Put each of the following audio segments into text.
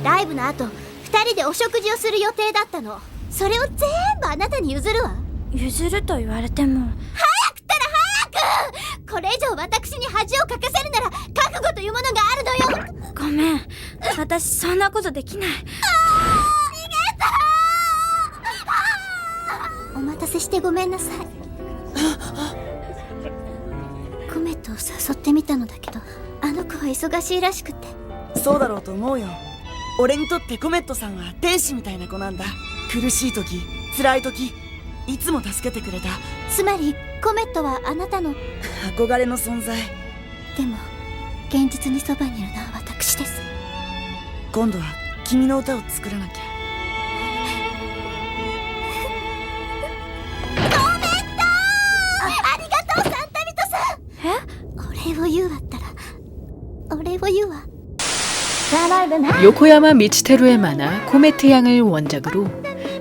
ライブの後、2人でお食事をする予定だったの。それを全部あなたに譲るわ。譲ると言われても。早くったら早く！これ以上私に恥をかかせるなら覚悟というものがあるのよ。ごめん、私そんなことできない。逃げた！お待たせしてごめんなさい。コメットを誘ってみたのだけど、あの子は忙しいらしくて。そうだろうと思うよ。俺にとってコメットさんは天使みたいな子なんだ。苦しい時、辛い時、いつも助けてくれた。つまりコメットはあなたの憧れの存在。でも現実にそばにいるのは私です。今度は君の歌を作らなきゃ。コメット！ありがとう、サンタミトさん。お礼を言うわったらお礼を言うわ。요코야마 미치테루의 만화 코메트 양을 원작으로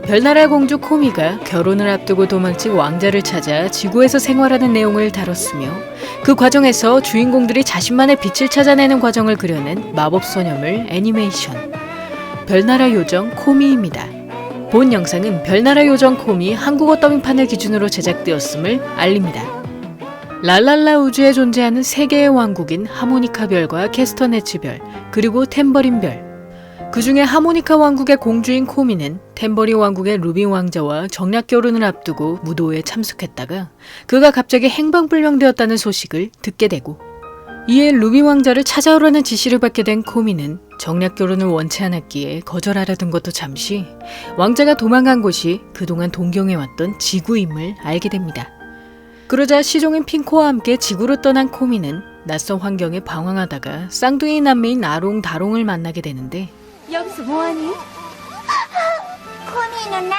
별나라 공주 코미가 결혼을 앞두고 도망친 왕자를 찾아 지구에서 생활하는 내용을 다뤘으며 그 과정에서 주인공들이 자신만의 빛을 찾아내는 과정을 그려낸 마법소녀물 애니메이션 별나라 요정 코미입니다. 본 영상은 별나라 요정 코미 한국어 더빙판을 기준으로 제작되었음을 알립니다. 랄랄라 우주에 존재하는 세 개의 왕국인 하모니카 별과 캐스터네츠 별, 그리고 탬버린 별. 그 중에 하모니카 왕국의 공주인 코미는 탬버린 왕국의 루비 왕자와 정략 결혼을 앞두고 무도회에 참석했다가 그가 갑자기 행방불명되었다는 소식을 듣게 되고 이에 루비 왕자를 찾아오라는 지시를 받게 된 코미는 정략 결혼을 원치 않았기에 거절하려던 것도 잠시 왕자가 도망간 곳이 그동안 동경해왔던 지구임을 알게 됩니다. 그러자 시종인 핑코와 함께 지구로 떠난 코미는 낯선 환경에 방황하다가 쌍둥이 남매인 아롱, 다롱을 만나게 되는데 여기서 뭐하니? 코미 누나.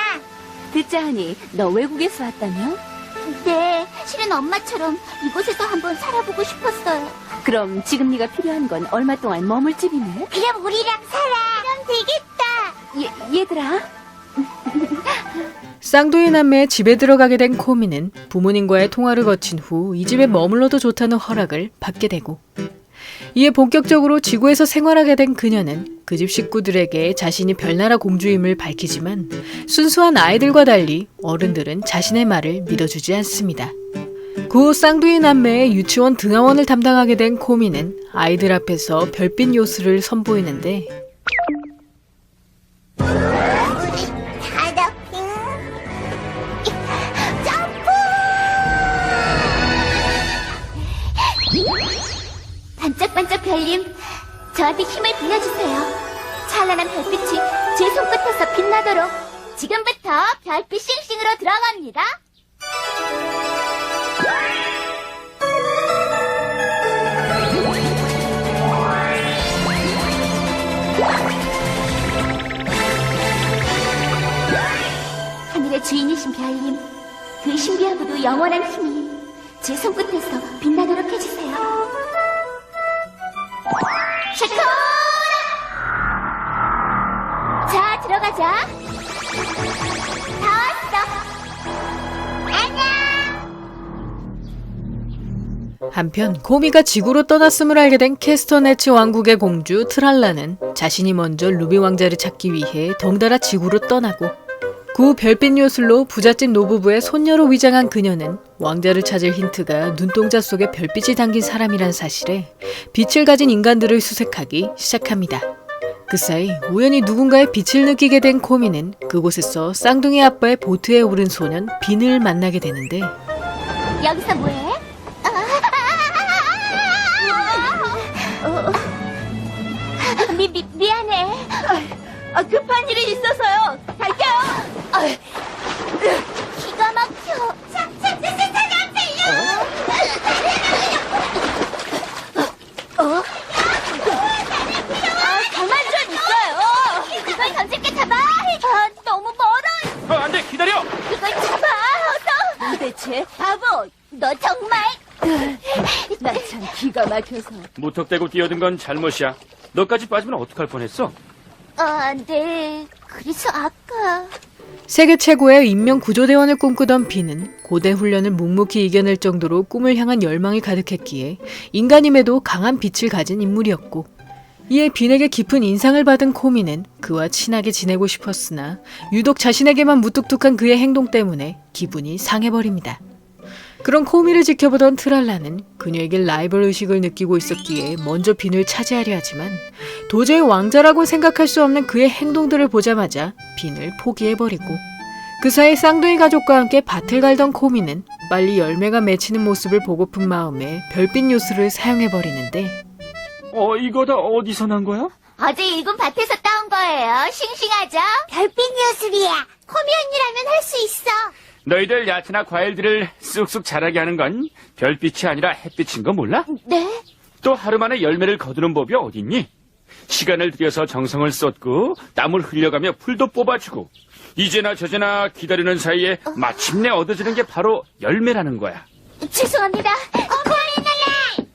듣자 하니 너 외국에서 왔다며? 네, 실은 엄마처럼 이곳에서 한번 살아보고 싶었어요. 그럼 지금 네가 필요한 건 얼마 동안 머물 집이네? 그럼 우리랑 살아. 그럼 되겠다. 얘들아, 쌍둥이 남매의 집에 들어가게 된 코미는 부모님과의 통화를 거친 후 이 집에 머물러도 좋다는 허락을 받게 되고 이에 본격적으로 지구에서 생활하게 된 그녀는 그 집 식구들에게 자신이 별나라 공주임을 밝히지만 순수한 아이들과 달리 어른들은 자신의 말을 믿어주지 않습니다. 그 후 쌍둥이 남매의 유치원 등하원을 담당하게 된 코미는 아이들 앞에서 별빛 요술을 선보이는데 반짝반짝 별님, 저한테 힘을 빌려주세요. 찬란한 별빛이 제 손끝에서 빛나도록 지금부터 별빛 싱싱으로 들어갑니다. 하늘의 주인이신 별님, 그 신비하고도 영원한 힘이 제 손끝에서 빛나도록 해주세요. 샤코라! 자, 들어가자. 다 왔어. 안녕! 한편 코미가 지구로 떠났음을 알게 된 캐스터네츠 왕국의 공주 트랄라는 자신이 먼저 루비 왕자를 찾기 위해 덩달아 지구로 떠나고 그 후 별빛 요술로 부잣집 노부부의 손녀로 위장한 그녀는 왕자를 찾을 힌트가 눈동자 속에 별빛이 담긴 사람이란 사실에 빛을 가진 인간들을 수색하기 시작합니다. 그 사이 우연히 누군가의 빛을 느끼게 된 코미는 그곳에서 쌍둥이 아빠의 보트에 오른 소년 빈을 만나게 되는데 여기서 뭐해? 미안해. 급한 일이 있어서요. 갈게요. 기가 막혀. 사람 가만 좀 있어요. 이걸 던질게 잡아. 너무 멀어. 안 돼, 기다려! 이걸 잡아. 어서. 도대체 바보. 너 정말 참 기가 막혀서. 무턱대고 뛰어든 건 잘못이야. 너까지 빠지면 어떡할 뻔했어? 네. 그래서 아까. 세계 최고의 인명 구조대원을 꿈꾸던 비는 고대 훈련을 묵묵히 이겨낼 정도로 꿈을 향한 열망이 가득했기에 인간임에도 강한 빛을 가진 인물이었고, 이에 빈에게 깊은 인상을 받은 코미는 그와 친하게 지내고 싶었으나 유독 자신에게만 무뚝뚝한 그의 행동 때문에 기분이 상해버립니다. 그런 코미를 지켜보던 트랄라는 그녀에게 라이벌 의식을 느끼고 있었기에 먼저 빈을 차지하려 하지만 도저히 왕자라고 생각할 수 없는 그의 행동들을 보자마자 빈을 포기해버리고, 그 사이 쌍둥이 가족과 함께 밭을 갈던 코미는 빨리 열매가 맺히는 모습을 보고픈 마음에 별빛 요술을 사용해버리는데, 이거 다 어디서 난 거야? 어제 일군 밭에서 따온 거예요. 싱싱하죠? 별빛 요술이야. 코미 언니라면 할 수 있어. 너희들 야채나 과일들을 쑥쑥 자라게 하는 건 별빛이 아니라 햇빛인 거 몰라? 네? 또 하루 만에 열매를 거두는 법이 어딨니? 시간을 들여서 정성을 쏟고 땀을 흘려가며 풀도 뽑아주고 이제나 저제나 기다리는 사이에 마침내 얻어지는 게 바로 열매라는 거야. 죄송합니다.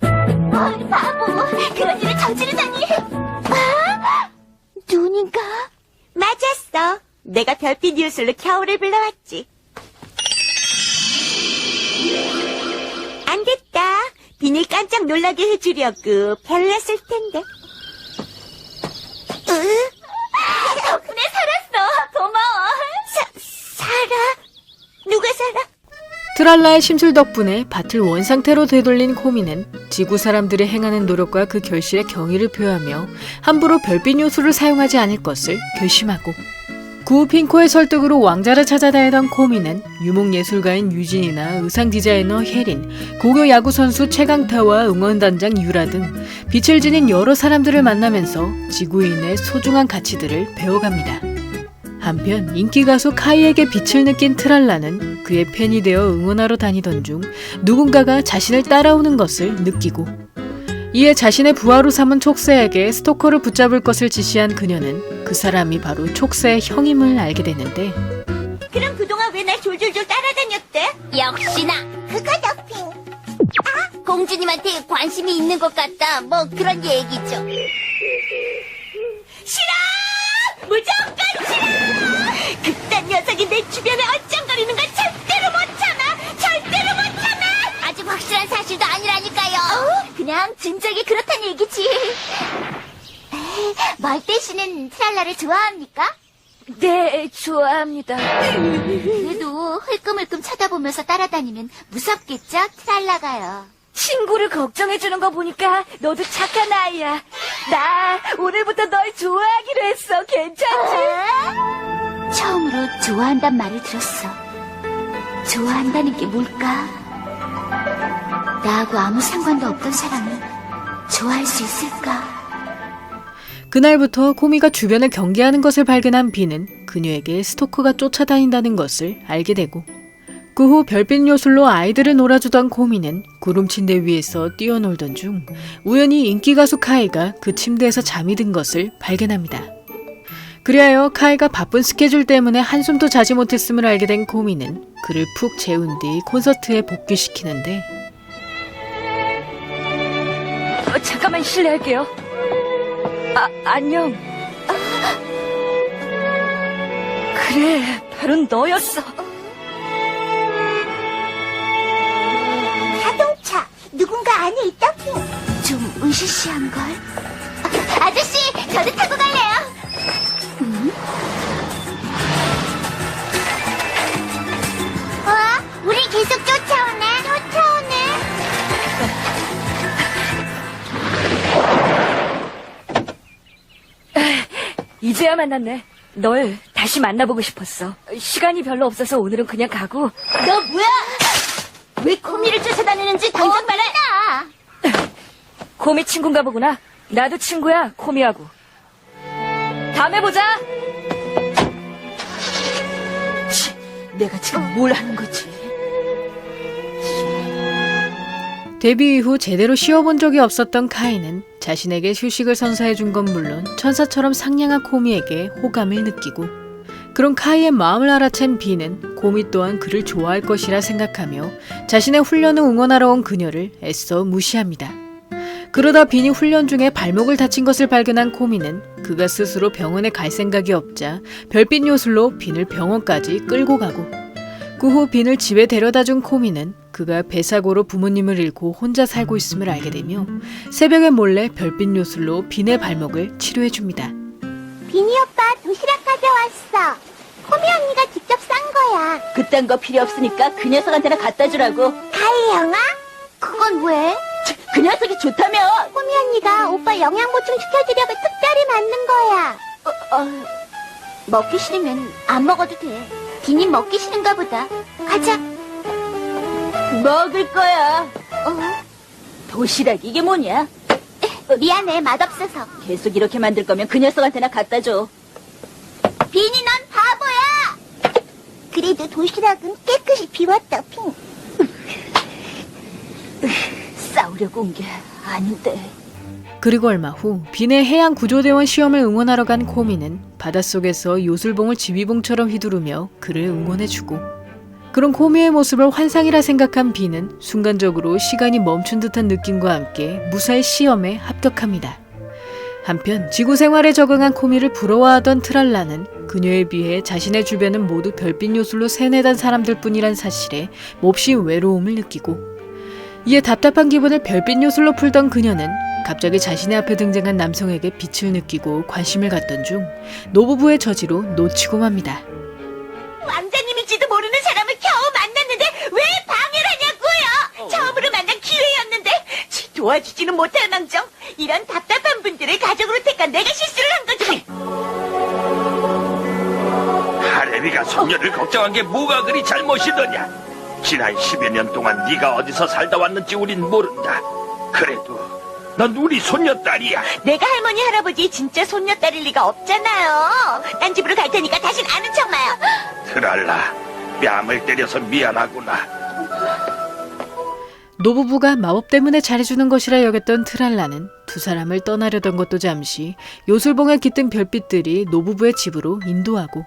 코리 바보. 그런 일을 저지르다니. 눈인가? 맞았어. 내가 별빛 요술로 겨울을 불러왔지. 안 됐다. 빈을 깜짝 놀라게 해주려고 별났을 텐데. 덕분에 살았어. 고마워. 살아? 누가 살아? 트랄라의 심술 덕분에 밭을 원상태로 되돌린 코미는 지구 사람들이 행하는 노력과 그 결실에 경의를 표하며 함부로 별빛 요술을 사용하지 않을 것을 결심하고, 구 핑코의 설득으로 왕자를 찾아다니던 코미는 유목예술가인 유진이나 의상 디자이너 혜린, 고교 야구 선수 최강타와 응원단장 유라 등 빛을 지닌 여러 사람들을 만나면서 지구인의 소중한 가치들을 배워갑니다. 한편 인기 가수 카이에게 빛을 느낀 트랄라는 그의 팬이 되어 응원하러 다니던 중 누군가가 자신을 따라오는 것을 느끼고, 이에 자신의 부하로 삼은 촉새에게 스토커를 붙잡을 것을 지시한 그녀는 그 사람이 바로 촉새의 형임을 알게 되는데, 그럼 그동안 왜 날 졸졸졸 따라다녔대? 역시나. 그거 덕핑. 공주님한테 관심이 있는 것 같다. 뭐 그런 얘기죠. 싫어! 무조건 싫어! 그딴 녀석이 내 주변에 얼쩡거리는 건 절대로 못 참아! 절대로 못 참아! 아직 확실한 사실도 아니라니까요. 그냥 진작에 그렇단 얘기지. 멀대 씨는 트랄라를 좋아합니까? 네, 좋아합니다. 그래도 흘끔흘끔 쳐다보면서 따라다니면 무섭겠죠? 트랄라가요. 친구를 걱정해주는 거 보니까 너도 착한 아이야. 나 오늘부터 널 좋아하기로 했어. 괜찮지? 처음으로 좋아한단 말을 들었어. 좋아한다는 게 뭘까? 나하고 아무 상관도 없던 사람을 좋아할 수 있을까? 그날부터 코미가 주변을 경계하는 것을 발견한 비는 그녀에게 스토커가 쫓아다닌다는 것을 알게 되고, 그 후 별빛 요술로 아이들을 놀아주던 코미는 구름 침대 위에서 뛰어놀던 중 우연히 인기 가수 카이가 그 침대에서 잠이 든 것을 발견합니다. 그리하여 카이가 바쁜 스케줄 때문에 한숨도 자지 못했음을 알게 된 코미는 그를 푹 재운 뒤 콘서트에 복귀시키는데, 잠깐만 실례할게요. 안녕. 그래, 바로 너였어. 자동차! 누군가 안에 있다, 핑! 좀 으시시한걸? 아저씨, 저도 타고 갈래요. 우리 계속 쫓아오네. 이제야 만났네. 널 다시 만나보고 싶었어. 시간이 별로 없어서 오늘은 그냥 가고. 너 뭐야? 왜 코미를 쫓아다니는지 당장 말해. 코미 친구인가 보구나. 나도 친구야, 코미하고. 다음에 보자. 내가 지금 뭘 하는 거지? 데뷔 이후 제대로 쉬어본 적이 없었던 카이는 자신에게 휴식을 선사해준 건 물론 천사처럼 상냥한 코미에게 호감을 느끼고, 그런 카이의 마음을 알아챈 비는 코미 또한 그를 좋아할 것이라 생각하며 자신의 훈련을 응원하러 온 그녀를 애써 무시합니다. 그러다 빈이 훈련 중에 발목을 다친 것을 발견한 코미는 그가 스스로 병원에 갈 생각이 없자 별빛 요술로 빈을 병원까지 끌고 가고, 그 후 빈을 집에 데려다준 코미는 그가 배사고로 부모님을 잃고 혼자 살고 있음을 알게 되며 새벽에 몰래 별빛 요술로 빈의 발목을 치료해줍니다. 비니 오빠 도시락 가져왔어. 코미 언니가 직접 싼 거야. 그딴 거 필요 없으니까 그 녀석한테나 갖다 주라고. 카이 형아? 그건 왜? 그 녀석이 좋다며. 코미 언니가 오빠 영양 보충 시켜주려고 특별히 만든 거야. 먹기 싫으면 안 먹어도 돼. 비니 먹기 싫은가 보다. 가자. 먹을 거야. 도시락 이게 뭐냐? 미안해, 맛없어서. 계속 이렇게 만들 거면 그 녀석한테나 갖다 줘. 비니 넌 바보야. 그래도 도시락은 깨끗이 비웠다, 핑. 싸우려고 온 게 아닌데. 그리고 얼마 후 빈의 해양 구조대원 시험을 응원하러 간 코미는 바닷속에서 요술봉을 지휘봉처럼 휘두르며 그를 응원해주고, 그런 코미의 모습을 환상이라 생각한 빈은 순간적으로 시간이 멈춘 듯한 느낌과 함께 무사히 시험에 합격합니다. 한편 지구 생활에 적응한 코미를 부러워하던 트랄라는 그녀에 비해 자신의 주변은 모두 별빛 요술로 세뇌된 사람들뿐이란 사실에 몹시 외로움을 느끼고, 이에 답답한 기분을 별빛 요술로 풀던 그녀는 갑자기 자신의 앞에 등장한 남성에게 빛을 느끼고 관심을 갖던 중 노부부의 저지로 놓치고 맙니다. 왕자님일지도 모르는 사람을 겨우 만났는데 왜 방해를 하냐고요? 처음으로 만난 기회였는데 도와주지는 못할 망정 이런 답답한 분들을 가족으로 택한 내가 실수를 한 거지. 하레비가 손녀를 걱정한 게 뭐가 그리 잘못이더냐? 지난 10여 년 동안 네가 어디서 살다 왔는지 우린 모른다. 그래도 넌 우리 손녀딸이야. 내가 할머니 할아버지 진짜 손녀딸일 리가 없잖아요. 딴 집으로 갈 테니까 다신 아는 척 마요. 트랄라, 뺨을 때려서 미안하구나. 노부부가 마법 때문에 잘해주는 것이라 여겼던 트랄라는 두 사람을 떠나려던 것도 잠시 요술봉에 깃든 별빛들이 노부부의 집으로 인도하고,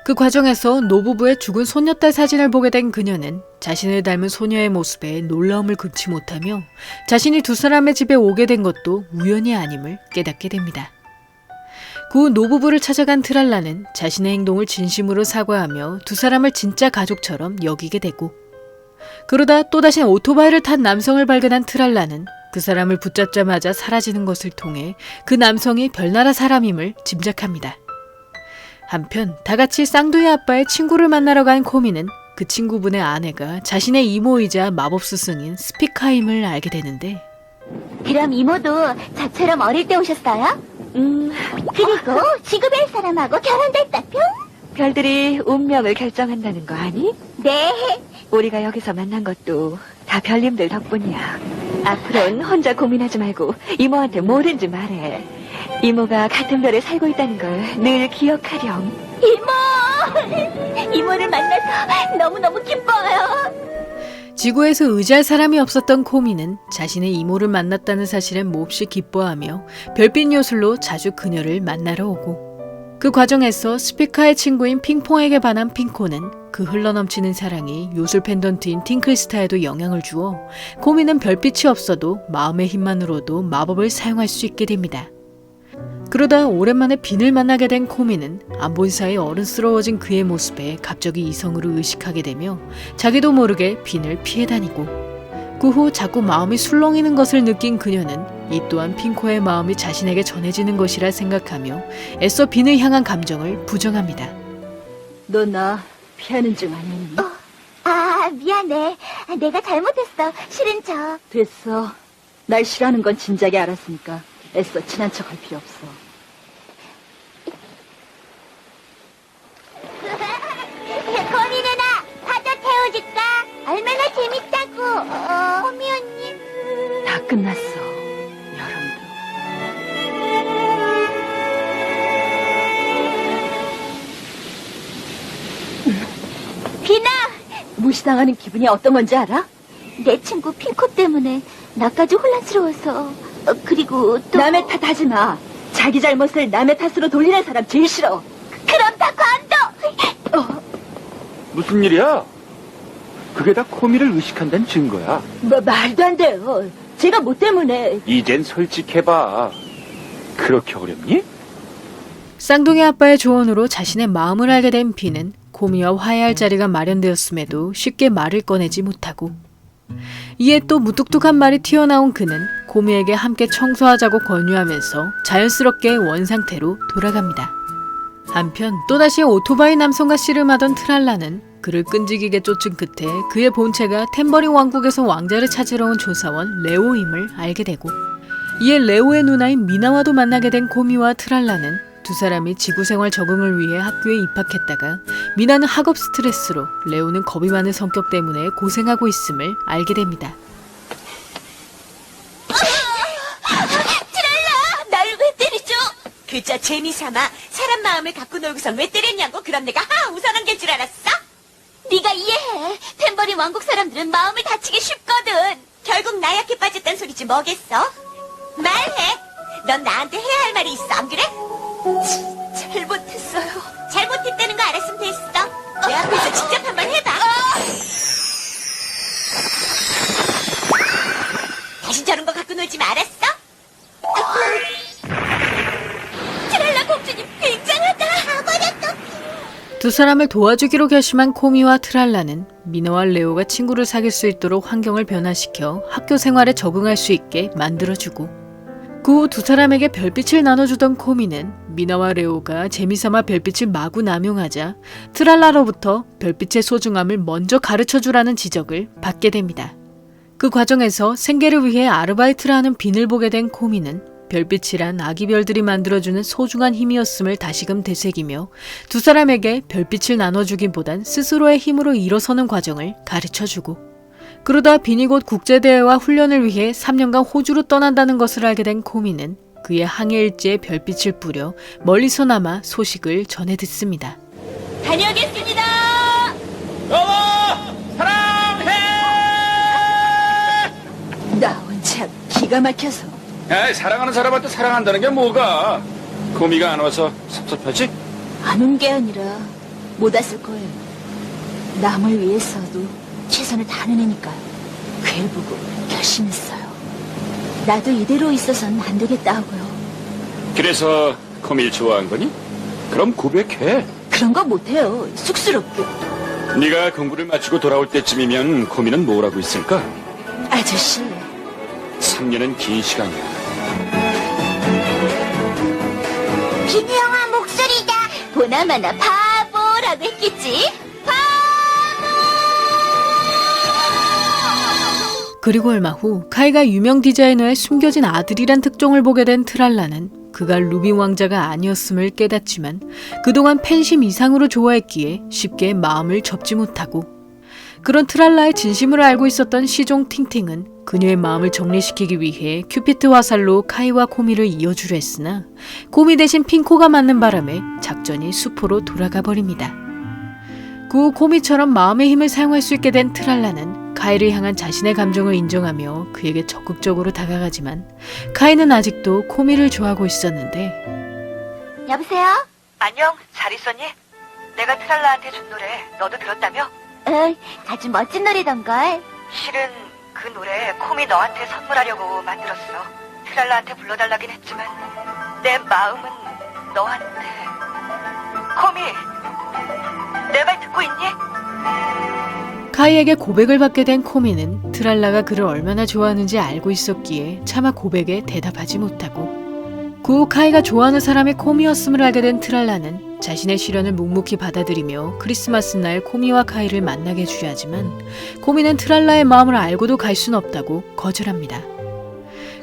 그 과정에서 노부부의 죽은 손녀딸 사진을 보게 된 그녀는 자신을 닮은 소녀의 모습에 놀라움을 금치 못하며 자신이 두 사람의 집에 오게 된 것도 우연이 아님을 깨닫게 됩니다. 그 후 노부부를 찾아간 트랄라는 자신의 행동을 진심으로 사과하며 두 사람을 진짜 가족처럼 여기게 되고, 그러다 또다시 오토바이를 탄 남성을 발견한 트랄라는 그 사람을 붙잡자마자 사라지는 것을 통해 그 남성이 별나라 사람임을 짐작합니다. 한편 다같이 쌍둥이 아빠의 친구를 만나러 간 코미는 그 친구분의 아내가 자신의 이모이자 마법 스승인 스피카임을 알게 되는데, 그럼 이모도 저처럼 어릴 때 오셨어요? 그리고 지구별 사람하고 결혼됐다, 뿅? 별들이 운명을 결정한다는 거 아니? 네. 우리가 여기서 만난 것도 다 별님들 덕분이야. 앞으로는 혼자 고민하지 말고 이모한테 뭐든지 말해. 이모가 같은 별에 살고 있다는 걸 늘 기억하렴. 이모! 이모를 만나서 너무너무 기뻐요. 지구에서 의지할 사람이 없었던 코미는 자신의 이모를 만났다는 사실에 몹시 기뻐하며 별빛 요술로 자주 그녀를 만나러 오고, 그 과정에서 스피카의 친구인 핑퐁에게 반한 핑코는 그 흘러넘치는 사랑이 요술 펜던트인 팅클스타에도 영향을 주어 코미는 별빛이 없어도 마음의 힘만으로도 마법을 사용할 수 있게 됩니다. 그러다 오랜만에 빈을 만나게 된 코미는 안 본 사이 어른스러워진 그의 모습에 갑자기 이성으로 의식하게 되며 자기도 모르게 빈을 피해 다니고, 그 후 자꾸 마음이 술렁이는 것을 느낀 그녀는 이 또한 핑코의 마음이 자신에게 전해지는 것이라 생각하며 애써 빈을 향한 감정을 부정합니다. 너 나 피하는 중 아니니? 아, 미안해. 내가 잘못했어. 싫은 척. 됐어. 날 싫어하는 건 진작에 알았으니까 애써 친한 척 할 필요 없어. 코미 누나, 파도 태워줄까? 얼마나 재밌다고. 코미 언니. 다 끝났어. 여름도. 비나! 무시당하는 기분이 어떤 건지 알아? 내 친구 핑코 때문에 나까지 혼란스러워서. 그리고 또. 남의 탓하지 마. 자기 잘못을 남의 탓으로 돌리는 사람 제일 싫어. 그럼 다 관둬! 무슨 일이야? 그게 다 코미를 의식한다는 증거야. 말도 안 돼요. 제가 뭐 때문에. 이젠 솔직해봐. 그렇게 어렵니? 쌍둥이 아빠의 조언으로 자신의 마음을 알게 된 비는 코미와 화해할 자리가 마련되었음에도 쉽게 말을 꺼내지 못하고, 이에 또 무뚝뚝한 말이 튀어나온 그는 코미에게 함께 청소하자고 권유하면서 자연스럽게 원상태로 돌아갑니다. 한편 또다시 오토바이 남성과 씨름하던 트랄라는 그를 끈질기게 쫓은 끝에 그의 본체가 템버린 왕국에서 왕자를 찾으러 온 조사원 레오임을 알게 되고, 이에 레오의 누나인 미나와도 만나게 된 코미와 트랄라는 두 사람이 지구생활 적응을 위해 학교에 입학했다가 미나는 학업 스트레스로, 레오는 겁이 많은 성격 때문에 고생하고 있음을 알게 됩니다. 날 왜 때리죠? 그저 재미삼아 사람 마음을 갖고 놀고선 왜 때렸냐고. 그럼 내가 우선한 게 줄 알았어? 네가 이해해. 템버린 왕국 사람들은 마음을 다치기 쉽거든. 결국 나약해 빠졌단 소리지 뭐겠어? 말해. 넌 나한테 해야 할 말이 있어, 안 그래? 잘못했어요. 잘못했다는 거 알았으면 됐어. 내 앞에서 직접 한번 해봐. 다시 저런 거 갖고 놀지 말았어? 트랄라 공주님 굉장하다. 가버렸어. 두 사람을 도와주기로 결심한 코미와 트랄라는 미나와 레오가 친구를 사귈 수 있도록 환경을 변화시켜 학교 생활에 적응할 수 있게 만들어주고, 그 후 두 사람에게 별빛을 나눠주던 코미는 미나와 레오가 재미삼아 별빛을 마구 남용하자 트랄라로부터 별빛의 소중함을 먼저 가르쳐주라는 지적을 받게 됩니다. 그 과정에서 생계를 위해 아르바이트를 하는 빈을 보게 된 코미는 별빛이란 아기 별들이 만들어주는 소중한 힘이었음을 다시금 되새기며 두 사람에게 별빛을 나눠주기보단 스스로의 힘으로 일어서는 과정을 가르쳐주고, 그러다 빈이 곧 국제대회와 훈련을 위해 3년간 호주로 떠난다는 것을 알게 된 코미는 그의 항해 일지에 별빛을 뿌려 멀리서나마 소식을 전해 듣습니다. 다녀오겠습니다. 여보! 사랑해! 나 혼자 기가 막혀서. 에이, 사랑하는 사람한테 사랑한다는 게 뭐가? 코미가 안 와서 섭섭하지? 안 온 게 아니라 못 왔을 거예요. 남을 위해서도 최선을 다하는 애니까요. 그걸 보고 결심했어요. 나도 이대로 있어선 안 되겠다 하고요. 그래서 코미를 좋아한 거니? 그럼 고백해. 그런 거 못해요. 쑥스럽게. 네가 공부를 마치고 돌아올 때쯤이면 코미는 뭘 하고 있을까? 아저씨. 3년은 긴 시간이야. 비니 형아 목소리다. 보나마나 바보라고 했겠지. 그리고 얼마 후 카이가 유명 디자이너의 숨겨진 아들이란 특종을 보게 된 트랄라는 그가 루비 왕자가 아니었음을 깨닫지만 그동안 팬심 이상으로 좋아했기에 쉽게 마음을 접지 못하고, 그런 트랄라의 진심을 알고 있었던 시종 팅팅은 그녀의 마음을 정리시키기 위해 큐피트 화살로 카이와 코미를 이어주려 했으나 코미 대신 핑코가 맞는 바람에 작전이 수포로 돌아가 버립니다. 그 후 코미처럼 마음의 힘을 사용할 수 있게 된 트랄라는 카이를 향한 자신의 감정을 인정하며 그에게 적극적으로 다가가지만 카이는 아직도 코미를 좋아하고 있었는데. 여보세요? 안녕, 잘 있었니? 내가 트랄라한테 준 노래 너도 들었다며? 아주 멋진 노래던걸. 실은 그 노래 콤이 너한테 선물하려고 만들었어. 트랄라한테 불러달라긴 했지만 내 마음은 너한테. 콤이, 내 말 듣고 있니? 카이에게 고백을 받게 된 코미는 트랄라가 그를 얼마나 좋아하는지 알고 있었기에 차마 고백에 대답하지 못하고, 그 후 카이가 좋아하는 사람이 코미였음을 알게 된 트랄라는 자신의 시련을 묵묵히 받아들이며 크리스마스 날 코미와 카이를 만나게 해주려 하지만 코미는 트랄라의 마음을 알고도 갈 순 없다고 거절합니다.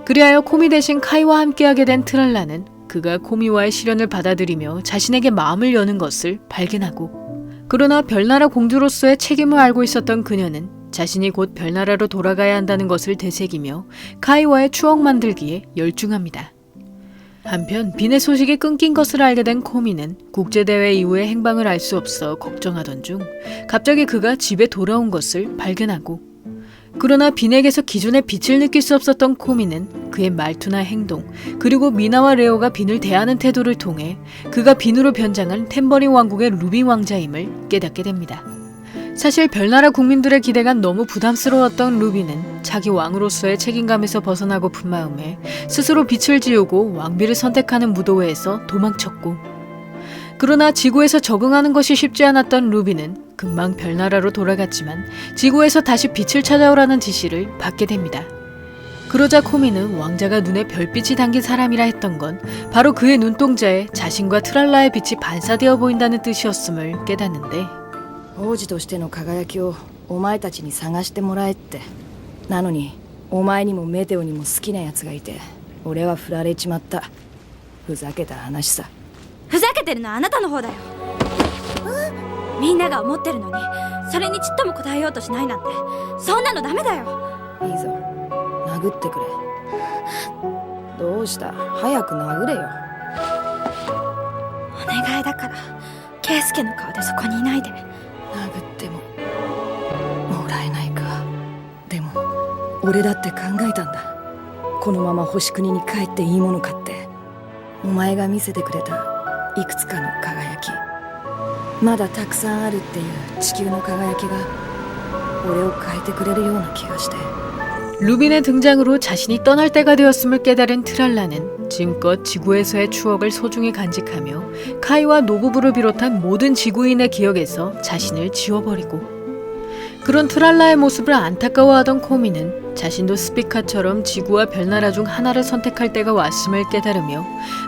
그리하여 코미 대신 카이와 함께하게 된 트랄라는 그가 코미와의 시련을 받아들이며 자신에게 마음을 여는 것을 발견하고, 그러나 별나라 공주로서의 책임을 알고 있었던 그녀는 자신이 곧 별나라로 돌아가야 한다는 것을 되새기며 카이와의 추억 만들기에 열중합니다. 한편 빈의 소식이 끊긴 것을 알게 된 코미는 국제대회 이후의 행방을 알 수 없어 걱정하던 중 갑자기 그가 집에 돌아온 것을 발견하고, 그러나 빈에게서 기존의 빛을 느낄 수 없었던 코미는 그의 말투나 행동, 그리고 미나와 레오가 빈을 대하는 태도를 통해 그가 빈으로 변장한 템버린 왕국의 루비 왕자임을 깨닫게 됩니다. 사실 별나라 국민들의 기대가 너무 부담스러웠던 루비는 자기 왕으로서의 책임감에서 벗어나고픈 마음에 스스로 빛을 지우고 왕비를 선택하는 무도회에서 도망쳤고, 그러나 지구에서 적응하는 것이 쉽지 않았던 루비는 금방 별나라로 돌아갔지만 지구에서 다시 빛을 찾아오라는 지시를 받게 됩니다. 그러자 코미는 왕자가 눈에 별빛이 담긴 사람이라 했던 건 바로 그의 눈동자에 자신과 트랄라의 빛이 반사되어 보인다는 뜻이었음을 깨닫는데, 王子としての輝きをお前たちに探してもらえって。なのにお前にもメテオにも好きなやつがいて、俺は振られちまった。ふざけた話さ。ふざけてるのはあなたの方だよ。みんなが思ってるのにそれにちっとも答えようとしないなんて、そんなのダメだよ。いいぞ、殴ってくれ。どうした、早く殴れよ。お願いだからケイスケの顔でそこにいないで。殴ってももらえないか。でも俺だって考えたんだ。このまま星国に帰っていいものかって。お前が見せてくれたいくつかの輝き、まだたくさんあるっていう地球の輝きが俺を変えてくれるような気がして。 루빈의 등장으로 자신이 떠날 때가 되었음을 깨달은 트랄라는 지금껏 지구에서의 추억을 소중히 간직하며 카이와 노부부를 비롯한 모든 지구인의 기억에서 자신을 지워버리고, 그런 트랄라의 모습을 안타까워하던 코미는 자신도 스피카처럼 지구와 별나라 중 하나를 선택할 때가 왔음을 깨달으며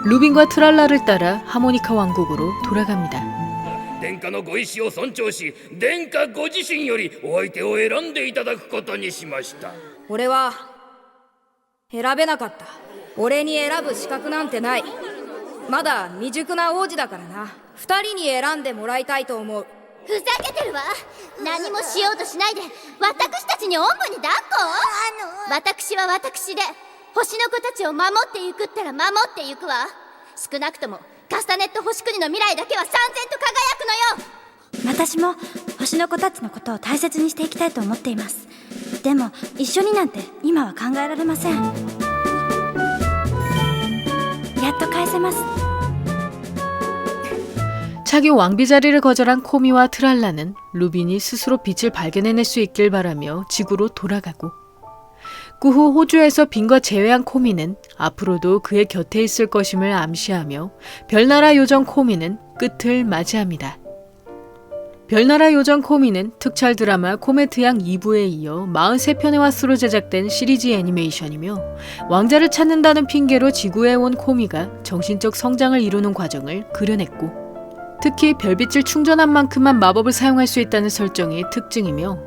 루빈과 트랄라를 따라 하모니카 왕국으로 돌아갑니다. 殿下のご意思を尊重し、殿下ご自身よりお相手を選んでいただくことにしました。俺は選べなかった。俺に選ぶ資格なんてない。まだ未熟な王子だからな。二人に選んでもらいたいと思う。ふざけてるわ。何もしようとしないで私たちにおんぶに抱っこ。私は私で星の子たちを守ってゆくったら守ってゆくわ。少なくともカスタネット星国の未来だけは燦然と輝くのよ。私も星の子たちのことを大切にしていきたいと思っています。でも一緒になんて今は考えられません。やっと返せます。 차기 왕비 자리를 거절한 코미와 트랄라는 루빈이 스스로 빛을 발견해낼 수 있길 바라며 지구로 돌아가고, 그 후 호주에서 빈과 재회한 코미는 앞으로도 그의 곁에 있을 것임을 암시하며 별나라 요정 코미는 끝을 맞이합니다. 별나라 요정 코미는 특촬 드라마 코메트양 2부에 이어 43편의 화수로 제작된 시리즈 애니메이션이며, 왕자를 찾는다는 핑계로 지구에 온 코미가 정신적 성장을 이루는 과정을 그려냈고, 특히 별빛을 충전한 만큼만 마법을 사용할 수 있다는 설정이 특징이며,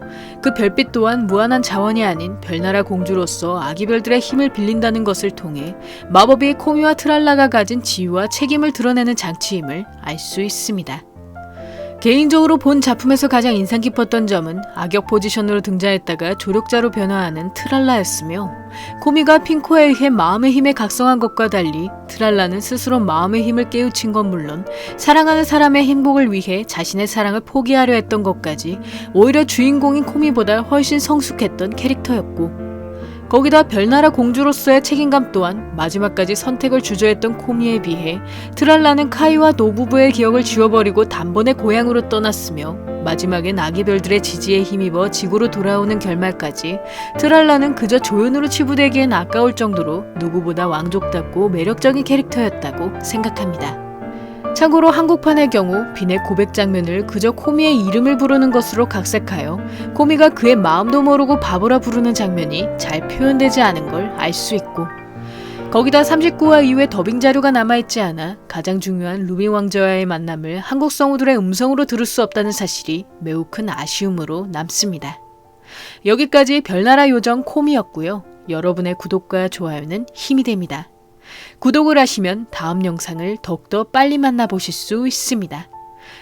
그 별빛 또한 무한한 자원이 아닌 별나라 공주로서 아기별들의 힘을 빌린다는 것을 통해 마법이 코미와 트랄라가 가진 지위와 책임을 드러내는 장치임을 알 수 있습니다. 개인적으로 본 작품에서 가장 인상 깊었던 점은 악역 포지션으로 등장했다가 조력자로 변화하는 트랄라였으며, 코미가 핑코에 의해 마음의 힘에 각성한 것과 달리 트랄라는 스스로 마음의 힘을 깨우친 건 물론 사랑하는 사람의 행복을 위해 자신의 사랑을 포기하려 했던 것까지 오히려 주인공인 코미보다 훨씬 성숙했던 캐릭터였고, 거기다 별나라 공주로서의 책임감 또한 마지막까지 선택을 주저했던 코미에 비해 트랄라는 카이와 노부부의 기억을 지워버리고 단번에 고향으로 떠났으며, 마지막엔 아기별들의 지지에 힘입어 지구로 돌아오는 결말까지 트랄라는 그저 조연으로 치부되기엔 아까울 정도로 누구보다 왕족답고 매력적인 캐릭터였다고 생각합니다. 참고로 한국판의 경우 빈의 고백 장면을 그저 코미의 이름을 부르는 것으로 각색하여 코미가 그의 마음도 모르고 바보라 부르는 장면이 잘 표현되지 않은 걸 알 수 있고, 거기다 39화 이후에 더빙 자료가 남아있지 않아 가장 중요한 루빈 왕자와의 만남을 한국 성우들의 음성으로 들을 수 없다는 사실이 매우 큰 아쉬움으로 남습니다. 여기까지 별나라 요정 코미였고요. 여러분의 구독과 좋아요는 힘이 됩니다. 구독을 하시면 다음 영상을 더욱더 빨리 만나보실 수 있습니다.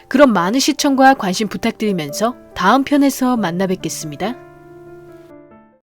그럼 많은 시청과 관심 부탁드리면서 다음 편에서 만나 뵙겠습니다.